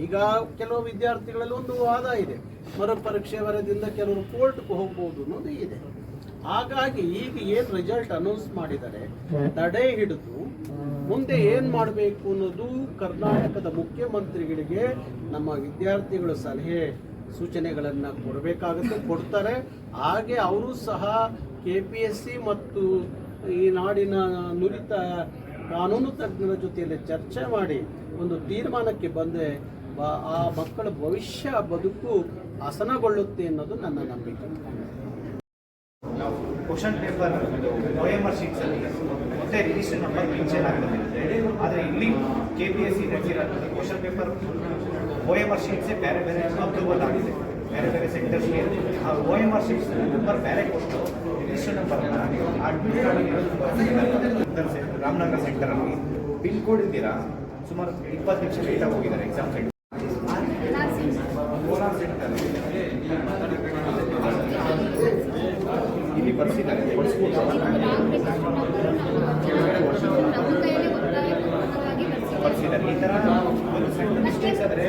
ಈಗ ಕೆಲವು ವಿದ್ಯಾರ್ಥಿಗಳಲ್ಲಿ ಒಂದು ವಾದ ಇದೆ, ಮರುಪರೀಕ್ಷೆ ವರದಿಯಿಂದ ಕೆಲವರು ಕೋರ್ಟ್ಗೆ ಹೋಗ್ಬೋದು ಅನ್ನೋದು ಇದೆ. ಹಾಗಾಗಿ ಈಗ ಏನು ರಿಸಲ್ಟ್ ಅನೌನ್ಸ್ ಮಾಡಿದ್ದಾರೆ, ತಡೆ ಹಿಡಿದು ಮುಂದೆ ಏನು ಮಾಡಬೇಕು ಅನ್ನೋದು ಕರ್ನಾಟಕದ ಮುಖ್ಯಮಂತ್ರಿಗಳಿಗೆ ನಮ್ಮ ವಿದ್ಯಾರ್ಥಿಗಳು ಸಲಹೆ ಸೂಚನೆಗಳನ್ನು ಕೊಡಬೇಕಾಗುತ್ತೆ, ಕೊಡ್ತಾರೆ. ಹಾಗೆ ಅವರು ಸಹ KPSC ಮತ್ತು ಈ ನಾಡಿನ ನುರಿತ ಕಾನೂನು ತಜ್ಞರ ಜೊತೆಯಲ್ಲಿ ಚರ್ಚೆ ಮಾಡಿ ಒಂದು ತೀರ್ಮಾನಕ್ಕೆ ಬಂದರೆ ಆ ಮಕ್ಕಳ ಭವಿಷ್ಯ ಬದುಕು ಹಸನಗೊಳ್ಳುತ್ತೆ ಅನ್ನೋದು ನನ್ನ ನಂಬಿಕೆ. ನಾವು ಕ್ವಶನ್ ಪೇಪರ್ OMR ಶೀಟ್ಸ್ ಅಲ್ಲಿ ಮತ್ತೆ ರಿಜಿಸ್ಟರ್ ನಂಬರ್ ಮೆನ್ಷನ್ ಆಗಲಿದೆ. ಆದರೆ ಇಲ್ಲಿ KPSC ನಡೆಸಿರೋ ಕ್ವಶನ್ ಪೇಪರ್ OMR ಶೀಟ್ಸೇ ಬೇರೆ ಬೇರೆ ಅಪ್ರೂವಲ್ ಆಗಿದೆ. ಬೇರೆ ಬೇರೆ ಸೆಕ್ಟರ್ಸ್ಗೆ ಆ OMR ಶೀಟ್ಸ್ ನಂಬರ್ ಬೇರೆ ಕೊಟ್ಟು ರಿಜಿಸ್ಟರ್ ನಂಬರ್ನ ರಾಮನಗರ ಸೆಕ್ಟರಲ್ಲಿ ಪಿನ್ ಕೋಡ್ ಇದ್ದೀರಾ ಸುಮಾರು 20 ನಿಮಿಷ ಲೇಟಾಗಿ ಹೋಗಿದ್ದಾರೆ ಎಕ್ಸಾಮ್ ಸೆಂಟರ್. ಇಲ್ಲಿ ಬರ್ಸಿದ್ದಾರೆ ಬರ್ಸಿದ್ದಾರೆ. ಈ ಥರ ಒಂದು ಸಣ್ಣ ಮಿಸ್ಟೇಕ್ಸ್ ಆದರೆ